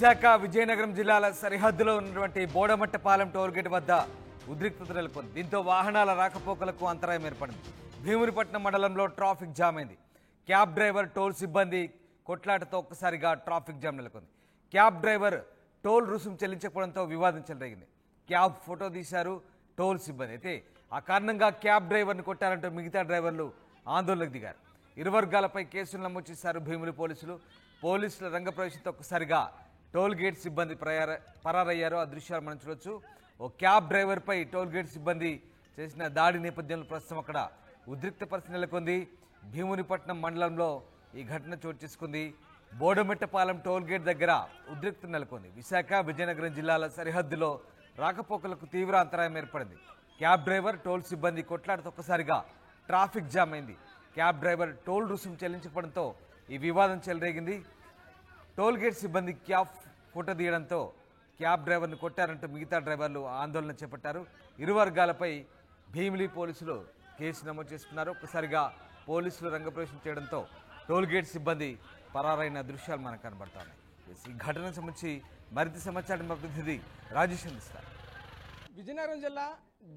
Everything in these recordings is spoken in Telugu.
విశాఖ విజయనగరం జిల్లాల సరిహద్దులో ఉన్నటువంటి బోడమట్టపాలెం టోల్గేట్ వద్ద ఉద్రిక్తత నెలకొంది. దీంతో వాహనాల రాకపోకలకు అంతరాయం ఏర్పడింది. భీమునిపట్నం మండలంలో ట్రాఫిక్ జామ్ అయింది. క్యాబ్ డ్రైవర్ టోల్ సిబ్బంది కొట్లాటతో ఒక్కసారిగా ట్రాఫిక్ జామ్ నెలకొంది. క్యాబ్ డ్రైవర్ టోల్ రుసుము చెల్లించకపోవడంతో వివాదం చెలరేగింది. క్యాబ్ ఫోటో తీశారు టోల్ సిబ్బంది. అయితే ఆ కారణంగా క్యాబ్ డ్రైవర్ని కొట్టారంటూ మిగతా డ్రైవర్లు ఆందోళనకు దిగారు. ఇరు వర్గాలపై కేసులు నమోదు చేశారు భీముని పోలీసులు. పోలీసుల రంగప్రవేశంతో ఒక్కసారిగా టోల్ గేట్ సిబ్బంది పరారయ్యారు. ఆ దృశ్యాలు మనం చూడొచ్చు. ఓ క్యాబ్ డ్రైవర్పై టోల్ గేట్ సిబ్బంది చేసిన దాడి నేపథ్యంలో ప్రస్తుతం అక్కడ ఉద్రిక్త పరిస్థితి నెలకొంది. భీమునిపట్నం మండలంలో ఈ ఘటన చోటు చేసుకుంది. బోడమెట్టపాలెం టోల్ గేట్ దగ్గర ఉద్రిక్త నెలకొంది. విశాఖ విజయనగరం జిల్లాల సరిహద్దులో రాకపోకలకు తీవ్ర అంతరాయం ఏర్పడింది. క్యాబ్ డ్రైవర్ టోల్ సిబ్బంది కొట్లాటతో ఒక్కసారిగా ట్రాఫిక్ జామ్ అయింది. క్యాబ్ డ్రైవర్ టోల్ రుసుము చెల్లించడంతో ఈ వివాదం చెలరేగింది. టోల్ గేట్ సిబ్బంది క్యాబ్ ఫోటో తీయడంతో క్యాబ్ డ్రైవర్ను కొట్టారంటూ మిగతా డ్రైవర్లు ఆందోళన చేపట్టారు. ఇరు వర్గాలపై భీమిలి పోలీసులు కేసు నమోదు చేసుకున్నారు. ఒక్కసారిగా పోలీసులు రంగప్రవేశం చేయడంతో టోల్ గేట్ సిబ్బంది పరారైన దృశ్యాలు మనకు కనబడతాయి. ఈ ఘటనకు సంబంధించి మరింత సమాచారం ప్రతినిధి రాజేష్ అందిస్తారు. విజయనగరం జిల్లా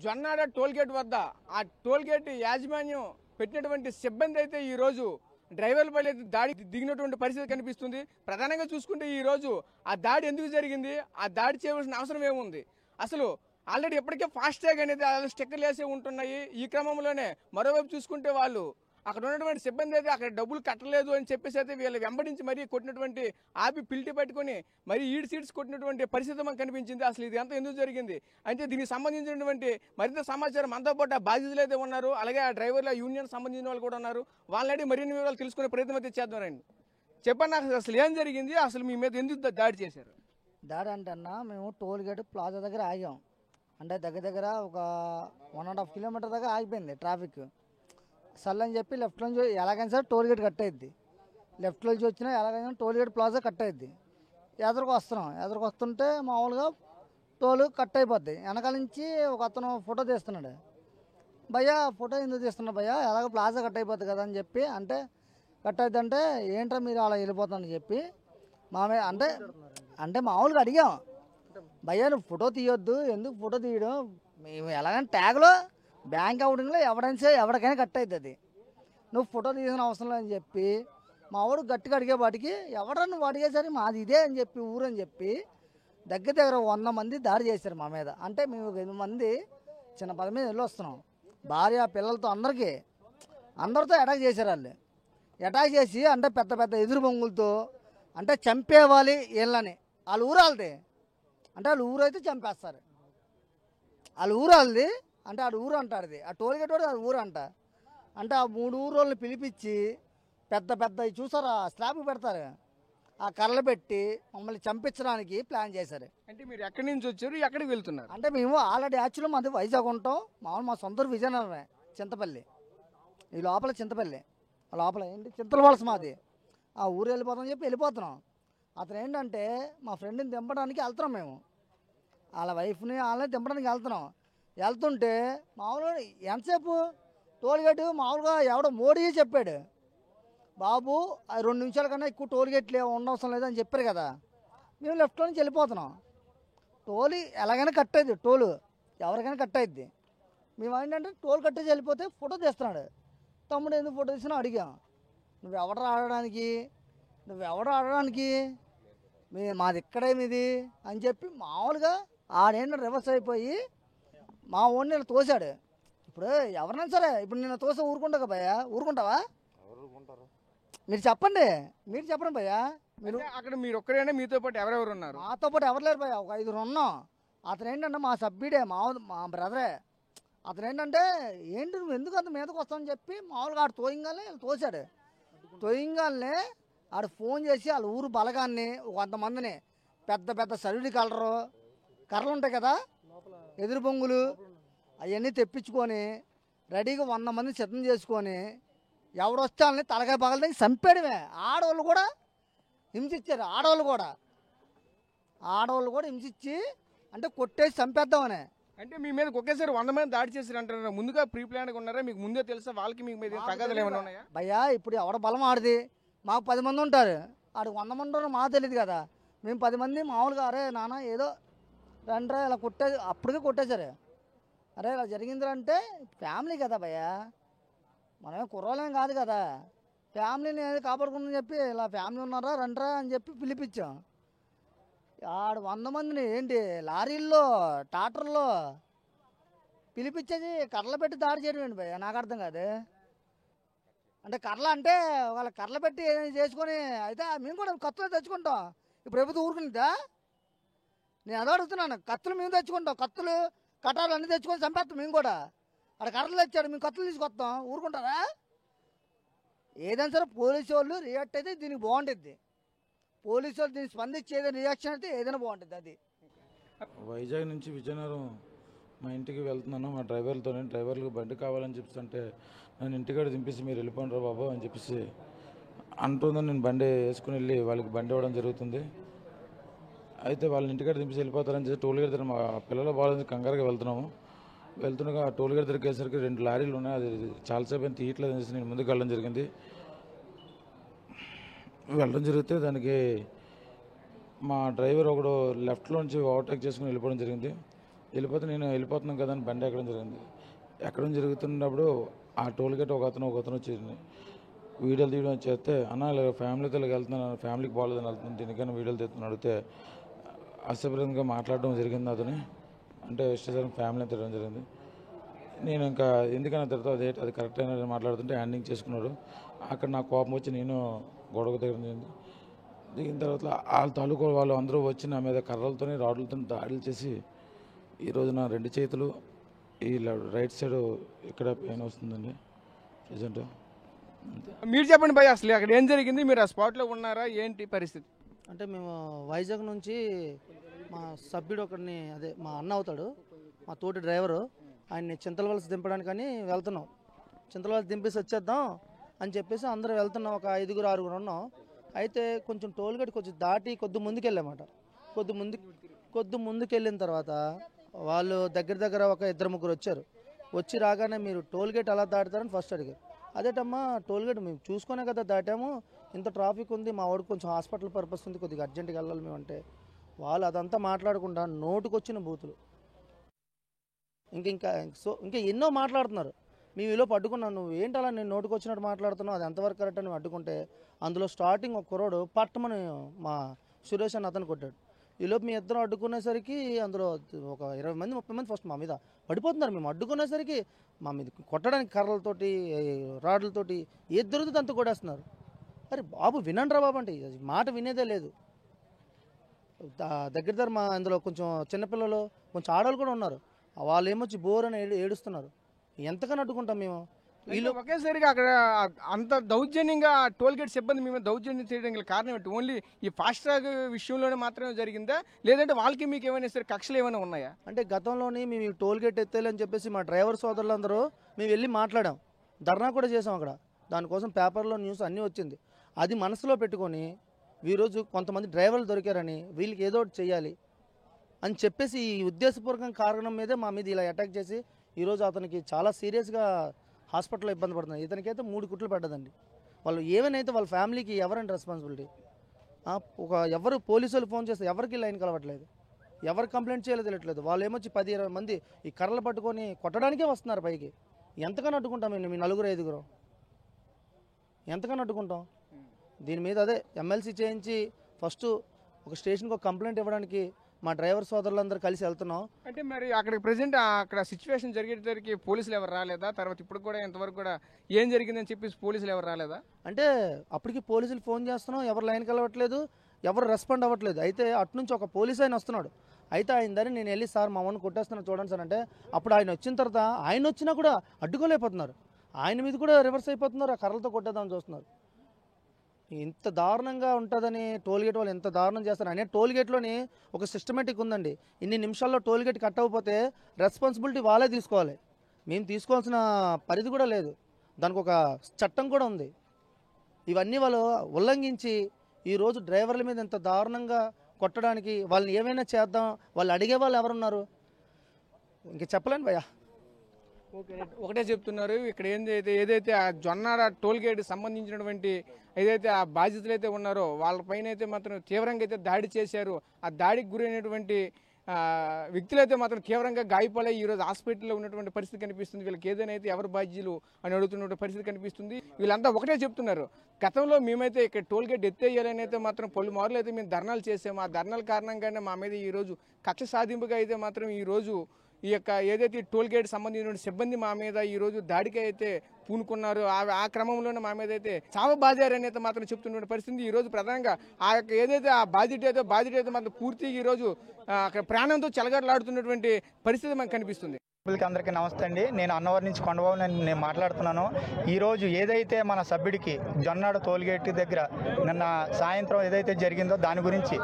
జొన్నాడ టోల్గేట్ వద్ద ఆ టోల్గేట్ యాజమాన్యం పెట్టినటువంటి సిబ్బంది అయితే ఈరోజు డ్రైవర్లపై దాడి దిగినటువంటి పరిస్థితి కనిపిస్తుంది. ప్రధానంగా చూసుకుంటే ఈరోజు ఆ దాడి ఎందుకు జరిగింది, ఆ దాడి చేయవలసిన అవసరం ఏముంది, అసలు ఆల్రెడీ ఇప్పటికే ఫాస్ట్ ట్యాగ్ అనేది స్టిక్కర్లు వేసే ఉంటున్నాయి. ఈ క్రమంలోనే మరోవైపు చూసుకుంటే వాళ్ళు అక్కడ ఉన్నటువంటి సిబ్బంది అయితే అక్కడ డబ్బులు కట్టలేదు అని చెప్పేసి అయితే వీళ్ళు వెంబడించి మరీ కొట్టినటువంటి ఆపి పిల్టి పట్టుకొని మరీ ఈడ్ సీడ్స్ కొట్టినటువంటి పరిస్థితి మనకు కనిపించింది. అసలు ఇది అంతా ఎందుకు జరిగింది అంటే దీనికి సంబంధించినటువంటి మరింత సమాచారం మనతో పాటు బాధితులు అయితే ఉన్నారు. అలాగే ఆ డ్రైవర్ల యూనియన్ సంబంధించిన వాళ్ళు కూడా ఉన్నారు. వాళ్ళని మరిన్ని వివరాలు తెలుసుకునే ప్రయత్నం అయితే చేద్దామండి. చెప్పండి అసలు ఏం జరిగింది, అసలు మీ మీద ఎందుకు దాడి చేశారు? దాడి అంటే అన్న మేము టోల్ గేట్ ప్లాజా దగ్గర ఆగాం. అంటే దగ్గర ఒక 1.5 కిలోమీటర్ దగ్గర ఆగిపోయింది ట్రాఫిక్. సల్ అని చెప్పి లెఫ్ట్లోంచి ఎలాగైనా సరే టోల్ గేట్ కట్ అయ్యిద్ది. లెఫ్ట్లోంచి వచ్చినా ఎలాగైనా టోల్ గేట్ ప్లాజా కట్ అయ్యిద్ది. ఎదురుకు వస్తుంటే మామూలుగా టోల్ కట్ అయిపోద్ది. వెనకాల నుంచి ఒక అతను ఫోటో తీస్తున్నాడు. భయ్యా ఫోటో ఎందుకు తీస్తున్నాడు భయ్యా, ఎలాగ ప్లాజా కట్ అయిపోద్ది కదా అని చెప్పి అంటే కట్ అవుద్ది అంటే ఏంట్రా మీరు అలా వెళ్ళిపోతానని చెప్పి మామే అంటే మామూలుగా అడిగాం. భయ్యా నువ్వు ఫోటో తీయొద్దు, ఎందుకు ఫోటో తీయడం, మేము ఎలాగైనా ట్యాగ్లో బ్యాంక్ అవుటింగ్లో ఎవరికైనా కట్ అవుతుంది, నువ్వు ఫోటో తీసిన అవసరం లేదని చెప్పి మా వాడు గట్టిగా అడిగేపాటికి ఎవడన్నా నువ్వు అడిగేసరికి మాది ఇదే అని చెప్పి ఊరని చెప్పి దగ్గర 100 మంది దాడి చేశారు మా మీద. అంటే మేము 8 మంది చిన్న పద మీద వెళ్ళి వస్తున్నాం, భార్య పిల్లలతో అందరితో అటాక్ చేశారు. వాళ్ళు అటాక్ చేసి అంటే పెద్ద ఎదురు బొంగులతో అంటే చంపేవాలి వీళ్ళని. వాళ్ళ ఊరు వాళ్ళది అంటే వాళ్ళ ఊరు అయితే చంపేస్తారు. వాళ్ళ ఊరు వాళ్ళది అంటే ఆడు ఊరు అంటాడు, ఆ టోల్గేట్ వాడు అది ఊరు అంట. అంటే ఆ 3 ఊరోళ్ళని పిలిపించి పెద్ద చూసారా స్లాబ్ పెడతారు, ఆ కర్రలు పెట్టి మమ్మల్ని చంపించడానికి ప్లాన్ చేశారు. అంటే మీరు ఎక్కడి నుంచి వచ్చారు, ఎక్కడికి వెళ్తున్నారు? అంటే మేము ఆల్రెడీ యాక్చువల్గా మాది వైజాగ్ ఉంటాం. మా సొంత ఊరు విజయనగరమే, చింతపల్లి. ఈ లోపల చింతపల్లి లోపల ఏంటి చింతలవలస మాది. ఆ ఊరు వెళ్ళిపోతామని చెప్పి వెళ్ళిపోతున్నాం. అతను ఏంటంటే మా ఫ్రెండ్ని దింపడానికి వెళ్తున్నాం. మేము వాళ్ళ వైఫ్ని వాళ్ళని దింపడానికి వెళ్తుంటే మామూలుగా ఎంతసేపు టోల్గేట్ మామూలుగా ఎవడో మోడీ చెప్పాడు, బాబు 2 నిమిషాల కన్నా ఎక్కువ టోల్గేట్లు ఉండవసరం లేదని చెప్పారు కదా. మేము లెఫ్ట్లో నుంచి వెళ్ళిపోతున్నాం. టోల్ ఎలాగైనా కట్ అయ్యింది, టోలు ఎవరికైనా కట్ అయ్యిద్ది. మేము ఏంటంటే టోల్ కట్టేసి వెళ్ళిపోతే ఫోటో తీస్తున్నాడు. తమ్ముడు ఎందుకు ఫోటో తీసినా అడిగాం, నువ్వెవడ ఆడడానికి మాది ఇక్కడే మీది అని చెప్పి మామూలుగా ఆడేంటో రివర్స్ అయిపోయి మా ఓన్ నేను తోశాడు. ఇప్పుడు ఎవరైనా సరే ఇప్పుడు నేను తోస ఊరుకుంటా భయ్యా, ఊరుకుంటావా? మీరు చెప్పండి భయ్యా. మీరు అక్కడ మీరు ఒక్కరేనా, మీతో పాటు ఎవరెవరు ఉన్నారు? మాతో పాటు ఎవరు లేరు భయ్యా, ఒక 5 ఉన్నాం. అతను ఏంటంటే మా సభ్యుడే, మా బ్రదరే. అతను ఏంటంటే ఏంటి నువ్వు ఎందుకు అంత మీదకి వస్తావని చెప్పి మామూలుగా ఆడు తోశాడు. తోయింగానే ఆడు ఫోన్ చేసి వాళ్ళ ఊరు బలగాన్ని 100 మందిని పెద్ద సరుడి కర్రలు ఉంటాయి కదా, ఎదురు బొంగులు అవన్నీ తెప్పించుకొని రెడీగా 100 మంది సిద్ధం చేసుకొని ఎవడొస్తే వాళ్ళని తలకాయ పగలదని చంపేయడమే. ఆడవాళ్ళు కూడా హింసించారు. ఆడవాళ్ళు కూడా హింసించి అంటే కొట్టేసి చంపేద్దామని. అంటే మీ మీద ఒకేసారి 100 మంది దాడి చేశారు అంటారు. ముందుగా ప్రీ ప్లాన్గా ఉన్నారా, మీకు ముందే తెలుసా? వాళ్ళకి మీకు మీద తగాదలు ఏమైనా ఉన్నాయా? భయ్యా ఇప్పుడు ఎవడ బలం ఆడిది, మాకు 10 మంది ఉంటారు, ఆడు 100 మంది ఉన్నారు మాకు తెలియదు కదా. మేము 10 మంది మామూలుగా అరే నాన్న ఏదో రండ్రా ఇలా అప్పటికే కొట్టేశారు. అరే ఇలా జరిగిందిరా అంటే ఫ్యామిలీ కదా భయ్య, మనమే కుర్రోలేం కాదు కదా, ఫ్యామిలీని కాపాడుకుందని చెప్పి ఇలా ఫ్యామిలీ ఉన్నారా రండ్రా అని చెప్పి పిలిపించాం. ఆడు 100 మందిని ఏంటి లారీల్లో ట్రాక్టర్లో పిలిపించేది కర్రలు పెట్టి దాడి చేయడం ఏంటి భయ్య, నాకు అర్థం కాదు. అంటే కర్రలు అంటే వాళ్ళ కర్రలు పెట్టి చేసుకొని అయితే మేము కూడా కత్తులు తెచ్చుకుంటాం. ఈ ప్రభుత్వం ఊరుకుందా? నేను అదే అడుగుతున్నాను. కత్తులు మేము తెచ్చుకుంటాం, కత్తులు కటార్లు అన్నీ తెచ్చుకొని చంపేస్తాం మేము కూడా. అక్కడ కర్రలు తెచ్చాడు, మేము కత్తులు తీసుకొస్తాం, ఊరుకుంటారా? ఏదైనా సరే పోలీసు వాళ్ళు రియాక్ట్ అయితే దీనికి బాగుంటుంది. పోలీసు వాళ్ళు దీన్ని స్పందించి ఏదైనా రియాక్షన్ అయితే ఏదైనా బాగుంటుంది. అది వైజాగ్ నుంచి విజయనగరం మా ఇంటికి వెళ్తున్నాను మా డ్రైవర్లకు బండి కావాలని చెప్తుంటే నన్ను ఇంటికాడ దింపేసి మీరు వెళ్ళిపోండి రా బాబు అని చెప్పేసి అంటుందని నేను బండి వేసుకుని వెళ్ళి వాళ్ళకి బండి ఇవ్వడం జరుగుతుంది. అయితే వాళ్ళని ఇంటికాడ దింపేసి వెళ్ళిపోతారని చెప్పి టోల్ గేట్ దగ్గర మా పిల్లల బాగా కంగారుగా వెళ్తుండగా టోల్ గేట్ దగ్గరికి వచ్చేసరికి 2 లారీలు ఉన్నాయి. అది చాలాసేపు అయినా తీయట్లేదు అనేసి నేను ముందుకు వెళ్ళడం జరిగితే దానికి మా డ్రైవర్ ఒకడు లెఫ్ట్లోంచి ఓవర్టేక్ చేసుకుని వెళ్ళిపోవడం జరిగింది. నేను వెళ్ళిపోతున్నాను కదా అని బండి ఎక్కడం జరుగుతున్నప్పుడు ఆ టోల్ గేట్ ఒక అతను వచ్చి వీడియోలు తీయడం చేస్తే అన్న ఇలా ఫ్యామిలీతో వెళ్తున్నాను, ఫ్యామిలీకి బాగాలేదని వెళ్తున్నాను, దీనికైనా వీడియోలు తీస్తున్నాను అడిగితే అసభ్యంగా మాట్లాడడం జరిగింది. అతని అంటే ఇష్టం ఫ్యామిలీ తిరగడం జరిగింది. నేను ఇంకా ఎందుకన్నా తిరుగుతా అది కరెక్ట్ అయినా మాట్లాడుతుంటే హ్యాండింగ్ చేసుకున్నాడు. అక్కడ నాకు కోపం వచ్చి నేను గొడవకు దిగిన తర్వాత వాళ్ళ తాలూకు వాళ్ళు అందరూ వచ్చి నా మీద కర్రలతోని రాడ్లతో దాడులు చేసి ఈరోజు నా 2 చేతులు ఈ రైట్ సైడ్ ఇక్కడ పెయిన్ వస్తుందండి ప్రజెంట్. మీరు చెప్పండి భయ్య, అసలు అక్కడ ఏం జరిగింది? మీరు ఆ స్పాట్లో ఉన్నారా? ఏంటి పరిస్థితి? అంటే మేము వైజాగ్ నుంచి మా సభ్యుడు ఒకడిని, అదే మా అన్న అవుతాడు, మా తోటి డ్రైవరు, ఆయన్ని చింతలవలస దింపడానికని వెళ్తున్నాం. చింతలవలస దింపేసి వచ్చేద్దాం అని చెప్పేసి అందరూ వెళ్తున్నాం. ఒక 5-6 ఉన్నాం. అయితే కొంచెం టోల్ గేట్ కొంచెం దాటి కొద్ది ముందుకు వెళ్ళామాట. కొద్ది ముందుకు వెళ్ళిన తర్వాత వాళ్ళు దగ్గర ఒక 2-3 వచ్చి రాగానే మీరు టోల్ గేట్ అలా దాటుతారని ఫస్ట్ అడిగారు. అదేటమ్మా టోల్ గేట్ మేము చూసుకునే కదా దాటాము, ఇంత ట్రాఫిక్ ఉంది, మా వాడికి కొంచెం హాస్పిటల్ పర్పస్ ఉంది, కొద్దిగా అర్జెంట్గా వెళ్ళాలి మేము అంటే వాళ్ళు అదంతా మాట్లాడకుండా నోటుకొచ్చిన బూతులు ఇంకా ఎన్నో మాట్లాడుతున్నారు. మేము ఈలోపు అడ్డుకున్నాను, నువ్వు ఏంటి అలా నేను నోటుకు వచ్చినట్టు మాట్లాడుతున్నావు, అది ఎంతవరకు కరెక్ట్ అని అడ్డుకుంటే అందులో స్టార్టింగ్ ఒక కుర్రోడు పట్టమని మా సురేష్ అని అతను కొట్టాడు. ఈలోపు మీ ఇద్దరం అడ్డుకునేసరికి అందులో ఒక 20-30 మంది ఫస్ట్ మా మీద పడిపోతున్నారు. మేము అడ్డుకునేసరికి మా మీద కొట్టడానికి కర్రలతోటి రాడ్లతోటి ఏది దొరుకుతుంది అంత కొట్టేస్తున్నారు. అరే బాబు వినండి రా బాబు అంటే మాట వినేదే లేదు. దగ్గర మా అందులో కొంచెం చిన్నపిల్లలు కొంచెం ఆడవాళ్ళు కూడా ఉన్నారు. వాళ్ళు ఏమొచ్చి బోర్ అని ఏడుస్తున్నారు. ఎంతకని అడ్డుకుంటాం మేము? వీళ్ళు ఒకేసారిగా అక్కడ అంత దౌర్జన్యంగా టోల్ గేట్ సిబ్బంది మేము దౌర్జన్యం చేయడానికి కారణం ఏంటి? ఓన్లీ ఈ ఫాస్ట్ ట్రాక్ విషయంలోనే మాత్రమే జరిగిందా, లేదంటే వాళ్ళకి మీకు ఏమైనా సరే కక్షలు ఏమైనా ఉన్నాయా? అంటే గతంలోని మేము టోల్ గేట్ ఎత్తేయాలని చెప్పేసి మా డ్రైవర్ సోదరులందరూ మేము వెళ్ళి మాట్లాడాం, ధర్నా కూడా చేసాం అక్కడ. దానికోసం పేపర్లో న్యూస్ అన్నీ వచ్చింది. అది మనసులో పెట్టుకొని ఈరోజు కొంతమంది డ్రైవర్లు దొరికారని వీళ్ళకి ఏదో ఒకటి చేయాలి అని చెప్పేసి ఈ ఉద్దేశపూర్వకం కారణం మీదే మా మీద ఇలా అటాక్ చేసి ఈరోజు అతనికి చాలా సీరియస్గా హాస్పిటల్లో ఇబ్బంది పడుతుంది. ఇతనికైతే 3 కుట్లు పడ్డదండి. వాళ్ళు ఏమైనా వాళ్ళ ఫ్యామిలీకి ఎవరండి రెస్పాన్సిబిలిటీ? ఎవరు పోలీసులు ఫోన్ చేస్తే ఎవరికి లైన్ కలవట్లేదు, ఎవరు కంప్లైంట్ చేయాలో తెలియట్లేదు. వాళ్ళు ఏమొచ్చి 10-20 మంది ఈ కర్రలు పట్టుకొని కొట్టడానికే వస్తున్నారు పైకి. ఎంతకని అడ్డుకుంటాం మీ 4-5 ఎంతకని అడ్డుకుంటాం? దీని మీద అదే ఎమ్మెల్సీ చేయించి ఫస్ట్ ఒక స్టేషన్కి ఒక కంప్లైంట్ ఇవ్వడానికి మా డ్రైవర్ సోదరులందరూ కలిసి వెళ్తున్నాం. అంటే మరి అక్కడికి ప్రెసెంట్ అక్కడ సిచ్యువేషన్ జరిగేసరికి పోలీసులు ఎవరు రాలేదా? తర్వాత ఇప్పుడు కూడా ఇంతవరకు కూడా ఏం జరిగిందని చెప్పేసి పోలీసులు ఎవరు రాలేదా? అంటే అప్పటికి పోలీసులు ఫోన్ చేస్తున్నాం, ఎవరు లైన్ కలవట్లేదు, ఎవరు రెస్పాండ్ అవ్వట్లేదు. అయితే అటునుంచి ఒక పోలీస్ ఆయన వస్తున్నాడు. అయితే ఆయన దాన్ని నేను వెళ్ళి సార్ మా అమ్మని కొట్టేస్తున్నాను చూడండి సార్ అంటే అప్పుడు ఆయన వచ్చిన తర్వాత ఆయన వచ్చినా కూడా అడ్డుకోలేకపోతున్నారు. ఆయన మీద కూడా రివర్స్ అయిపోతున్నారు, ఆ కర్రలతో కొట్టేద్దామని చూస్తున్నారు. ఇంత దారుణంగా ఉంటుందని టోల్ గేట్ వాళ్ళు ఎంత దారుణం చేస్తారు అనే టోల్ గేట్లోని ఒక సిస్టమేటిక్ ఉందండి. ఇన్ని నిమిషాల్లో టోల్ గేట్ కట్ అవ్వకపోతే రెస్పాన్సిబిలిటీ వాళ్ళే తీసుకోవాలి, మేము తీసుకోవాల్సిన పరిధి కూడా లేదు. దానికి ఒక చట్టం కూడా ఉంది. ఇవన్నీ వాళ్ళు ఉల్లంఘించి ఈరోజు డ్రైవర్ల మీద ఎంత దారుణంగా కొట్టడానికి వాళ్ళని ఏమైనా చేద్దాం వాళ్ళు అడిగే వాళ్ళు ఎవరున్నారు? ఇంక చెప్పలేను భయ్యా. ఒకటే చెప్తున్నారు ఇక్కడ ఏదైతే ఆ జొన్నాడ టోల్ గేట్ సంబంధించినటువంటి ఏదైతే ఆ బాధితులు అయితే ఉన్నారో వాళ్ళపైన అయితే మాత్రం తీవ్రంగా అయితే దాడి చేశారు. ఆ దాడికి గురైనటువంటి వ్యక్తులైతే మాత్రం తీవ్రంగా గాయపడే ఈరోజు హాస్పిటల్లో ఉన్నటువంటి పరిస్థితి కనిపిస్తుంది. వీళ్ళకి ఏదైనా అయితే ఎవరు బాధ్యులు అని అడుగుతున్న పరిస్థితి కనిపిస్తుంది. వీళ్ళంతా ఒకటే చెప్తున్నారు, గతంలో మేమైతే ఇక్కడ టోల్ గేట్ ఎత్తేయాలని అయితే మాత్రం పలుమార్లు అయితే మేము ధర్నాలు చేసాము. ఆ ధర్నాల కారణంగానే మా మీద ఈరోజు కక్ష సాధింపుగా అయితే మాత్రం ఈరోజు ఈ యొక్క ఏదైతే టోల్ గేట్ సంబంధించిన సిబ్బంది మా మీద ఈరోజు దాడికి అయితే పూనుకున్నారు. ఆ క్రమంలోనే మా మీద అయితే చావబాదారని అయితే మాత్రం చెప్తున్న పరిస్థితి. ఈరోజు ప్రధానంగా ఆ యొక్క ఏదైతే ఆ బాధితుడైతే మాత్రం పూర్తిగా ఈరోజు అక్కడ ప్రాణంతో చెలగాటలాడుతున్నటువంటి పరిస్థితి మనకు కనిపిస్తుంది. అందరికీ నమస్తే అండి. నేను అన్నవరం నుంచి కొండబాబు నేను మాట్లాడుతున్నాను. ఈరోజు ఏదైతే మన సభ్యుడికి జొన్నాడ టోల్గేట్ దగ్గర నిన్న సాయంత్రం ఏదైతే జరిగిందో దాని గురించి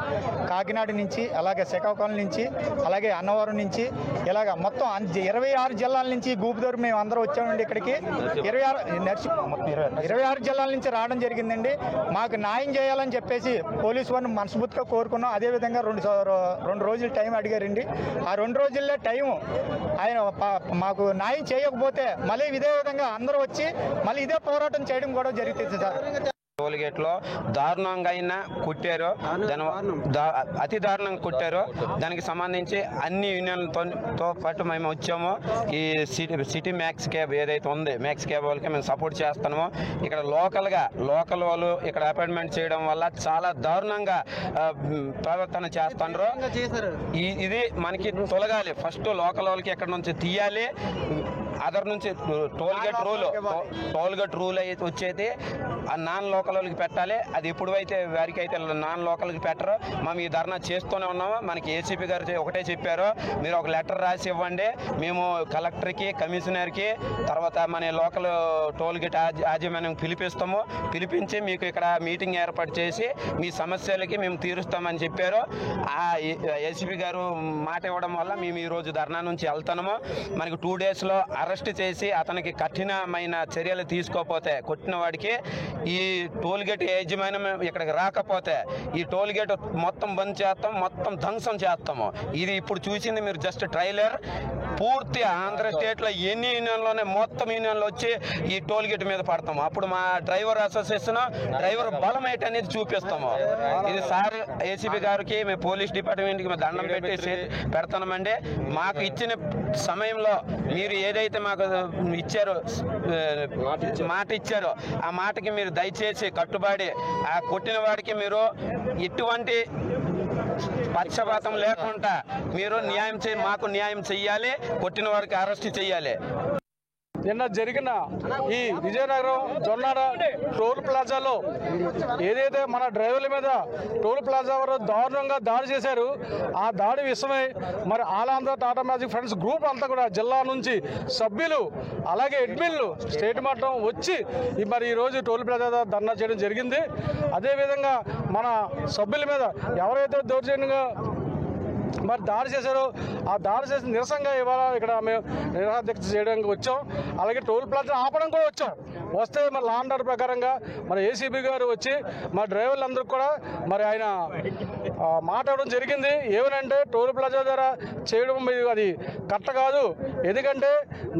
కాకినాడ నుంచి అలాగే శ్రీకాకుళం నుంచి అలాగే అన్నవరం నుంచి ఇలాగ మొత్తం 26 జిల్లాల నుంచి గూపుదూరు మేము అందరూ వచ్చామండి. ఇక్కడికి 26 జిల్లాల నుంచి రావడం జరిగిందండి. మాకు న్యాయం చేయాలని చెప్పేసి పోలీసు వారిని మనస్ఫూర్తిగా కోరుకున్నాం. అదేవిధంగా రెండు రోజులు టైం అడిగారండి. ఆ 2 రోజుల్లో టైం ఆయన మాకు న్యాయం చేయకపోతే మళ్ళీ ఇదే విధంగా అందరూ వచ్చి మళ్ళీ ఇదే పోరాటం చేయడం కూడా జరుగుతుంది సార్. టోల్ గేట్ లో దారుణంగా అయినా కొట్టారు, అతి దారుణంగా కొట్టారు. దానికి సంబంధించి అన్ని యూనియన్లతో పాటు మేము వచ్చాము. ఈ సిటీ మ్యాక్స్ క్యాబ్ ఏదైతే ఉంది, మ్యాక్స్ క్యాబ్ వాళ్ళకి మేము సపోర్ట్ చేస్తున్నాము. ఇక్కడ లోకల్ వాళ్ళు ఇక్కడ అపాయింట్మెంట్ చేయడం వల్ల చాలా దారుణంగా ప్రవర్తన చేస్తున్నారు. ఇది మనకి తొలగాలి. ఫస్ట్ లోకల్ వాళ్ళకి ఎక్కడ నుంచి తీయాలి, అదర్ నుంచి టోల్ గేట్ రూల్ అయితే వచ్చేది ఆ నాన్ లోకల్ వాళ్ళకి పెట్టాలి. అది ఎప్పుడైతే వారికి అయితే నాన్ లోకల్కి పెట్టరో మేము ఈ ధర్నా చేస్తూనే ఉన్నాము. మనకి ఏసీపీ గారు ఒకటే చెప్పారు, మీరు ఒక లెటర్ రాసి ఇవ్వండి, మేము కలెక్టర్కి కమిషనర్కి తర్వాత మన లోకల్ టోల్ గేట్ యాజమాన్యం పిలిపించి మీకు ఇక్కడ మీటింగ్ ఏర్పాటు చేసి మీ సమస్యలకి మేము తీరుస్తామని చెప్పారు. ఆ ఏసీపీ గారు మాట ఇవ్వడం వల్ల మేము ఈరోజు ధర్నా నుంచి వెళ్తున్నాము. మనకి 2 డేస్లో అరెస్ట్ చేసి అతనికి కఠినమైన చర్యలు తీసుకోకపోతే, కొట్టిన వాడికి ఈ టోల్ గేట్ యాజమాన్యం ఇక్కడికి రాకపోతే ఈ టోల్ గేట్ మొత్తం బంద్ చేస్తాం, మొత్తం ధ్వంసం చేస్తాము. ఇది ఇప్పుడు చూసింది మీరు జస్ట్ ట్రైలర్. పూర్తి ఆంధ్ర స్టేట్లో ఎన్ని యూనియన్లోనే మొత్తం యూనియన్లు వచ్చి ఈ టోల్ గేట్ మీద పడతాము. అప్పుడు మా డ్రైవర్ అసోసియేషన్ డ్రైవర్ బలం ఏంటి అనేది చూపిస్తాము. ఇది సార్ ఏసీపీ గారికి మేము పోలీస్ డిపార్ట్మెంట్కి మేము దండం పెట్టి పెడతామండి. మాకు ఇచ్చిన సమయంలో మీరు ఏదైతే మాకు ఇచ్చారో మాట ఇచ్చారో ఆ మాటకి మీరు దయచేసి కట్టుబడి ఆ కొట్టిన వాడికి మీరు ఎటువంటి పక్షపాతం లేకుండా మీరు మాకు న్యాయం చెయ్యాలి, కొట్టిన వాడికి అరెస్ట్ చెయ్యాలి. నిన్న జరిగిన ఈ విజయనగరం జొన్నాడ టోల్ ప్లాజాలో ఏదైతే మన డ్రైవర్ల మీద టోల్ ప్లాజా వారు దారుణంగా దాడి చేశారు, ఆ దాడి విషయమై మరి ఆలాంధ్ర టాటా మ్యాజిక్ ఫ్రెండ్స్ గ్రూప్ అంతా కూడా జిల్లా నుంచి సభ్యులు అలాగే అడ్మిన్లు స్టేట్ మొత్తం వచ్చి మరి ఈరోజు టోల్ ప్లాజా ధర్నా చేయడం జరిగింది. అదేవిధంగా మన సభ్యుల మీద ఎవరైతే దౌర్జన్యంగా మరి దాడి చేశారో ఆ దాడి చేసిన నిరసనగా ఇవాళ ఇక్కడ మేము నిరాదీక్ష చేయడానికి వచ్చాం. అలాగే టోల్ ప్లాజా ఆపడం కూడా వచ్చాం. వస్తే మరి లా అండ్ ఆర్డర్ ప్రకారంగా మరి ఏసీబీ గారు వచ్చి మా డ్రైవర్లందరికీ కూడా మరి ఆయన మాట్లాడడం జరిగింది. ఏమనంటే టోల్ ప్లాజా ద్వారా చేయడం అది కరెక్ట్ కాదు, ఎందుకంటే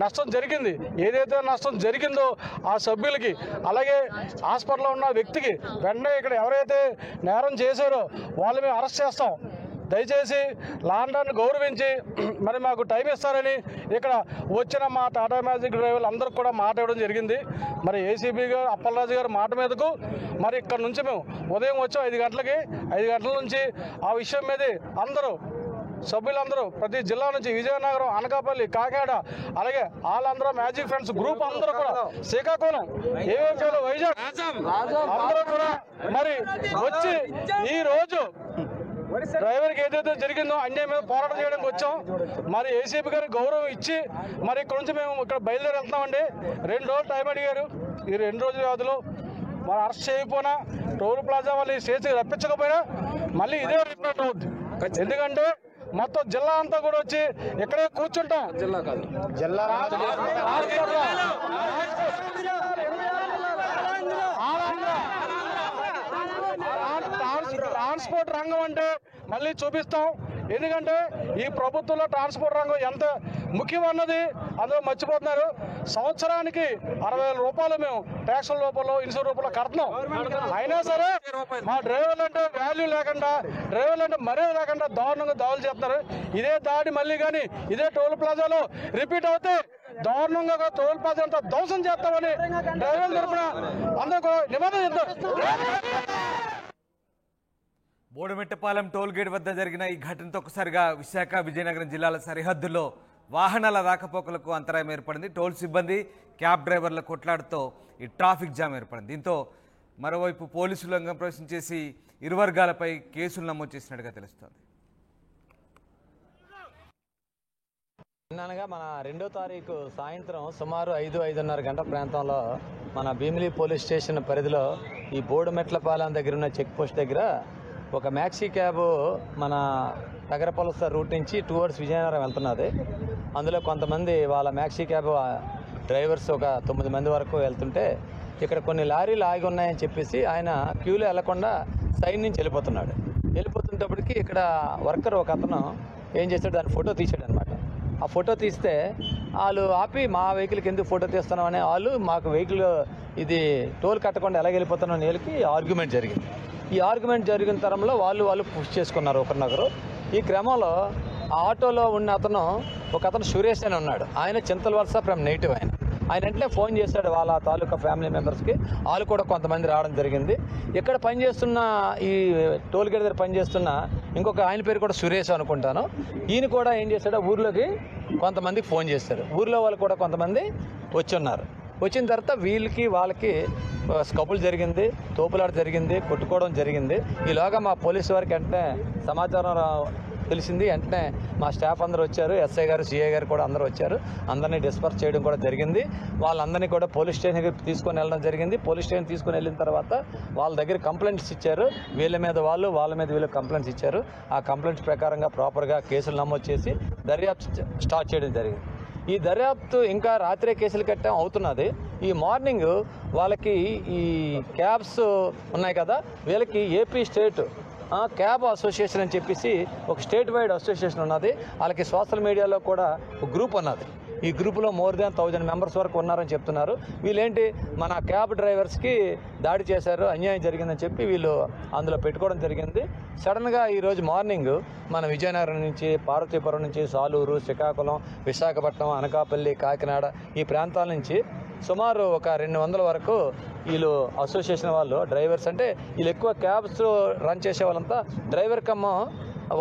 నష్టం జరిగింది. ఏదైతే నష్టం జరిగిందో ఆ సభ్యులకి అలాగే హాస్పిటల్లో ఉన్న వ్యక్తికి వెంటనే ఇక్కడ ఎవరైతే నేరం చేశారో వాళ్ళు మేము అరెస్ట్ చేస్తాం. దయచేసి లా అండ్ ఆర్డర్ని గౌరవించి మరి మాకు టైం ఇస్తారని ఇక్కడ వచ్చిన మా టాటా మ్యాజిక్ డ్రైవర్లు అందరికి కూడా మాట ఇవ్వడం జరిగింది. మరి ఏసీబీ గారు అప్పలరాజు గారి మాట మీదకు మరి ఇక్కడ నుంచి మేము ఉదయం వచ్చాం 5 గంటలకి. 5 గంటల నుంచి ఆ విషయం మీద అందరూ సభ్యులందరూ ప్రతి జిల్లా నుంచి విజయనగరం, అనకాపల్లి, కాకినాడ అలాగే ఆంధ్ర మ్యాజిక్ ఫ్రెండ్స్ గ్రూప్ అందరూ కూడా శ్రీకాకుళం, ఏవేంలో వైజాగ్ అందరూ కూడా మరి వచ్చి ఈ రోజు డ్రైవర్కి ఏదైతే జరిగిందో అన్యాయం మీద పోరాటం చేయడానికి వచ్చాం. మరి ఏసీబీ గారికి గౌరవం ఇచ్చి మరి ఇక్కడ నుంచి మేము ఇక్కడ బయలుదేరి వెళ్తున్నామండి. 2 రోజులు టైం అడిగారు. ఈ 2 రోజుల వ్యవధిలో మరి అరెస్ట్ చేయకపోయినా టోల్ ప్లాజా వాళ్ళు స్టేషన్కి రప్పించకపోయినా మళ్ళీ ఇదే రిపోర్ట్ అవుద్ది. ఎందుకంటే మొత్తం జిల్లా అంతా కూడా వచ్చి ఇక్కడే కూర్చుంటాం. జిల్లా ట్రాన్స్పోర్ట్ రంగం అంటే మళ్ళీ చూపిస్తాం. ఎందుకంటే ఈ ప్రభుత్వంలో ట్రాన్స్పోర్ట్ రంగం ఎంత ముఖ్యమన్నది అందరూ మర్చిపోతున్నారు. సంవత్సరానికి 60,000 రూపాయలు మేము ట్యాక్సుల రూపంలో ఇన్సూరెన్స్ రూపంలో కడుతున్నాం. అయినా సరే మా డ్రైవర్లు అంటే వాల్యూ లేకుండా, డ్రైవర్లు అంటే మర్యాద లేకుండా దారుణంగా దాడులు చేస్తున్నారు. ఇదే దాడి మళ్ళీ కానీ ఇదే టోల్ ప్లాజాలో రిపీట్ అవుతే దారుణంగా టోల్ ప్లాజా అంతా ధ్వంసం చేస్తామని డ్రైవర్ల తరఫున అందరూ నిబంధన చేస్తారు. బోడమెట్టపాలెం టోల్ గేట్ వద్ద జరిగిన ఈ ఘటనతో ఒకసారిగా విశాఖ విజయనగరం జిల్లాల సరిహద్దుల్లో వాహనాల రాకపోకలకు అంతరాయం ఏర్పడింది. టోల్ సిబ్బంది క్యాబ్ డ్రైవర్ల కొట్లాటతో ఈ ట్రాఫిక్ జామ్ ఏర్పడింది. దీంతో మరోవైపు పోలీసులు రంగం ప్రవేశం చేసి ఇరు వర్గాలపై కేసులు నమోదు చేసినట్టుగా తెలుస్తోంది. నిన్ననగా మన 2వ తారీఖు సాయంత్రం సుమారు 5-5:30 గంటల ప్రాంతంలో మన భీమిలి పోలీస్ స్టేషన్ పరిధిలో ఈ బోడుమెట్లపాలెం దగ్గర ఉన్న చెక్ పోస్ట్ దగ్గర ఒక మ్యాక్సీ క్యాబ్ మన నగరపలస రూట్ నుంచి టువర్డ్స్ విజయనగరం వెళ్తున్నది. అందులో కొంతమంది వాళ్ళ మ్యాక్సీ క్యాబ్ డ్రైవర్స్ ఒక 9 మంది వరకు వెళ్తుంటే ఇక్కడ కొన్ని లారీలు ఆగి ఉన్నాయని చెప్పేసి ఆయన క్యూలో వెళ్లకుండా సైడ్ నుంచి వెళ్ళిపోతున్నప్పటికీ ఇక్కడ వర్కర్ ఒక అతను ఏం చేస్తాడు, దాని ఫోటో తీసాడు అనమాట. ఆ ఫోటో తీస్తే వాళ్ళు ఆపి మా వెహికల్కి ఎందుకు ఫోటో తీస్తున్నామనే వాళ్ళు మాకు వెహికల్ ఇది టోల్ కట్టకుండా ఎలా వెళ్ళిపోతున్నాం నేలకి ఆర్గ్యుమెంట్ జరిగింది. ఈ ఆర్గ్యుమెంట్ జరిగిన తరంలో వాళ్ళు పుష్ చేసుకున్నారు ఒకరినొకరు. ఈ క్రమంలో ఆ ఆటోలో ఉన్న ఒక అతను సురేష్ అని ఉన్నాడు. ఆయన చింతలవలస ఫ్రమ్ నేటివ్. ఆయన వెంటనే ఫోన్ చేశాడు వాళ్ళ తాలూకా ఫ్యామిలీ మెంబర్స్కి. వాళ్ళు కూడా కొంతమంది రావడం జరిగింది. ఇక్కడ పనిచేస్తున్న ఈ టోల్ గేట్ దగ్గర పనిచేస్తున్న ఇంకొక ఆయన పేరు కూడా సురేష్ అనుకుంటాను. ఈయన కూడా ఏం చేశాడు, ఊర్లోకి కొంతమందికి ఫోన్ చేశాడు. ఊర్లో వాళ్ళు కూడా కొంతమంది వచ్చి ఉన్నారు. వచ్చిన తర్వాత వీళ్ళకి వాళ్ళకి స్కపులు జరిగింది, తోపులాట జరిగింది, కొట్టుకోవడం జరిగింది. ఈలోగా మా పోలీసు వారికి వెంటనే సమాచారం తెలిసింది. వెంటనే మా స్టాఫ్ అందరూ వచ్చారు, ఎస్ఐ గారు, సిఐ గారు కూడా అందరూ వచ్చారు. అందరినీ డిస్పర్స్ చేయడం కూడా జరిగింది. వాళ్ళందరినీ కూడా పోలీస్ స్టేషన్కి తీసుకొని వెళ్ళడం జరిగింది. పోలీస్ స్టేషన్ తీసుకొని వెళ్ళిన తర్వాత వాళ్ళ దగ్గర కంప్లైంట్స్ ఇచ్చారు. వీళ్ళ మీద వాళ్ళ మీద వీళ్ళు కంప్లైంట్స్ ఇచ్చారు. ఆ కంప్లైంట్స్ ప్రకారంగా ప్రాపర్గా కేసులు నమోదు చేసి దర్యాప్తు స్టార్ట్ చేయడం జరిగింది. ఈ దర్యాప్తు ఇంకా రాత్రే కేసులు కట్టడం అవుతున్నది. ఈ మార్నింగ్ వాళ్ళకి ఈ క్యాబ్స్ ఉన్నాయి కదా, వీళ్ళకి ఏపీ స్టేట్ క్యాబ్ అసోసియేషన్ అని చెప్పేసి ఒక స్టేట్ వైడ్ అసోసియేషన్ ఉన్నది. వాళ్ళకి సోషల్ మీడియాలో కూడా ఒక గ్రూప్ ఉన్నది. ఈ గ్రూపులో మోర్ దాన్ 1000 మెంబర్స్ వరకు ఉన్నారని చెప్తున్నారు. వీళ్ళేంటి మన క్యాబ్ డ్రైవర్స్కి దాడి చేశారు, అన్యాయం జరిగిందని చెప్పి వీళ్ళు అందులో పెట్టుకోవడం జరిగింది. సడన్గా ఈరోజు మార్నింగ్ మన విజయనగరం నుంచి, పార్వతీపురం నుంచి, సాలూరు, శ్రీకాకుళం, విశాఖపట్నం, అనకాపల్లి, కాకినాడ ఈ ప్రాంతాల నుంచి సుమారు ఒక 200 వరకు వీళ్ళు అసోసియేషన్ వాళ్ళు డ్రైవర్స్, అంటే వీళ్ళు ఎక్కువ క్యాబ్స్ రన్ చేసే వాళ్ళంతా డ్రైవర్ కమ్మ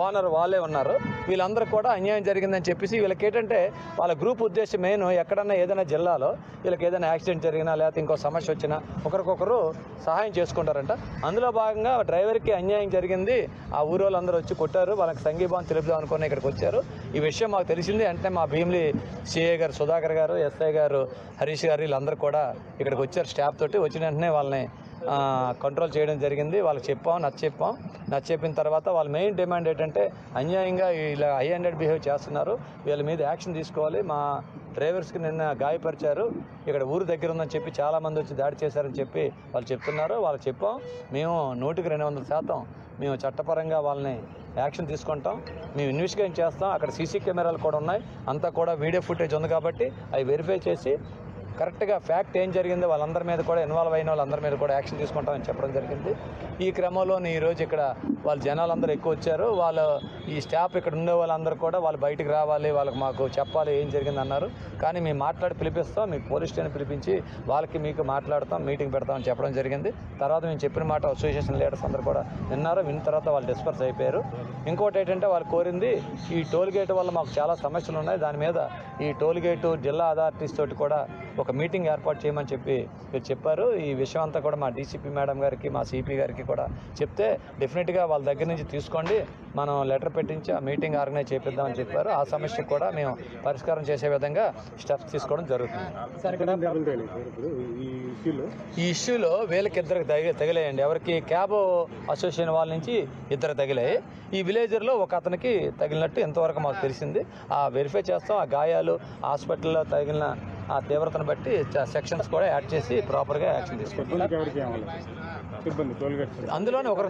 ఓనర్ వాళ్ళే ఉన్నారు. వీళ్ళందరూ కూడా అన్యాయం జరిగిందని చెప్పేసి వీళ్ళకి ఏంటంటే వాళ్ళ గ్రూప్ ఉద్దేశం మెయిన్ ఎక్కడన్నా ఏదైనా జిల్లాలో వీళ్ళకి ఏదైనా యాక్సిడెంట్ జరిగినా లేకపోతే ఇంకో సమస్య వచ్చినా ఒకరికొకరు సహాయం చేసుకుంటారంట. అందులో భాగంగా డ్రైవర్కి అన్యాయం జరిగింది, ఆ ఊరు వాళ్ళందరూ వచ్చి కొట్టారు. వాళ్ళకి సంఘీభావం తెలుపుదాం అనుకుని ఇక్కడికి వచ్చారు. ఈ విషయం మాకు తెలిసింది. అంటే మా భీమిలి సిఐ గారు సుధాకర్ గారు, ఎస్ఐ గారు హరీష్ గారు వీళ్ళందరూ కూడా ఇక్కడికి వచ్చారు స్టాఫ్ తోటి. వచ్చిన వెంటనే వాళ్ళని కంట్రోల్ చేయడం జరిగింది. వాళ్ళకి నచ్చెప్పిన తర్వాత వాళ్ళ మెయిన్ డిమాండ్ ఏంటంటే అన్యాయంగా ఇలా హై హ్యాండెడ్ బిహేవ్ చేస్తున్నారు, వీళ్ళ మీద యాక్షన్ తీసుకోవాలి. మా డ్రైవర్స్కి నిన్న గాయపరిచారు, ఇక్కడ ఊరు దగ్గర ఉందని చెప్పి చాలామంది వచ్చి దాడి చేశారని చెప్పి వాళ్ళు చెప్తున్నారు. వాళ్ళకి చెప్పాం, మేము 100% మేము చట్టపరంగా వాళ్ళని యాక్షన్ తీసుకుంటాం, మేము ఇన్వెస్టిగేషన్ చేస్తాం. అక్కడ సీసీ కెమెరాలు కూడా ఉన్నాయి, అంతా కూడా వీడియో ఫుటేజ్ ఉంది కాబట్టి అవి వెరిఫై చేసి కరెక్ట్గా ఫ్యాక్ట్ ఏం జరిగిందో వాళ్ళందరి మీద కూడా ఇన్వాల్వ్ అయిన వాళ్ళందరి మీద కూడా యాక్షన్ తీసుకుంటామని చెప్పడం జరిగింది. ఈ క్రమంలోనే ఈరోజు ఇక్కడ వాళ్ళ జనాలందరూ ఎక్కువ వచ్చారు. వాళ్ళు ఈ స్టాఫ్ ఇక్కడ ఉండే వాళ్ళందరూ కూడా వాళ్ళు బయటికి రావాలి, వాళ్ళకి మాకు చెప్పాలి ఏం జరిగింది అన్నారు. కానీ మేము మాట్లాడి పిలిపిస్తాం, మీకు పోలీస్ స్టేషన్ పిలిపించి వాళ్ళకి మీకు మాట్లాడతాం, మీటింగ్ పెడతామని చెప్పడం జరిగింది. తర్వాత మేము చెప్పిన మాట అసోసియేషన్ లీడర్స్ అందరూ కూడా విన్నారు. విన్న తర్వాత వాళ్ళు డిస్పర్స్ అయిపోయారు. ఇంకోటి ఏంటంటే వాళ్ళు కోరింది ఈ టోల్ గేట్ వల్ల మాకు చాలా సమస్యలు ఉన్నాయి, దాని మీద ఈ టోల్ గేటు జిల్లా అథారిటీస్ తోటి కూడా ఒక మీటింగ్ ఏర్పాటు చేయమని చెప్పి మీరు చెప్పారు. ఈ విషయం అంతా కూడా మా డీసీపీ మేడం గారికి, మా సిపి గారికి కూడా చెప్తే డెఫినెట్గా వాళ్ళ దగ్గర నుంచి తీసుకోండి, మనం లెటర్ పెట్టించి ఆ మీటింగ్ ఆర్గనైజ్ చేపిద్దామని చెప్పారు. ఆ సమస్యకు కూడా మేము పరిష్కారం చేసే విధంగా స్టెప్స్ తీసుకోవడం జరుగుతుంది. ఈ ఇష్యూలో వీళ్ళకి 2 తగిలాయండి. ఎవరికి క్యాబ్ అసోసియేషన్ వాళ్ళ నుంచి 2 తగిలాయి. ఈ విలేజర్లో ఒక అతనికి తగిలినట్టు ఎంతవరకు మాకు తెలిసింది. ఆ వెరిఫై చేస్తాం. ఆ గాయాలు హాస్పిటల్లో తగిలిన ఆ తీవ్రతను బట్టి సెక్షన్స్ కూడా యాడ్ చేసి ప్రాపర్గా యాక్షన్ తీసుకుంటాం. అందులోనే ఒకరు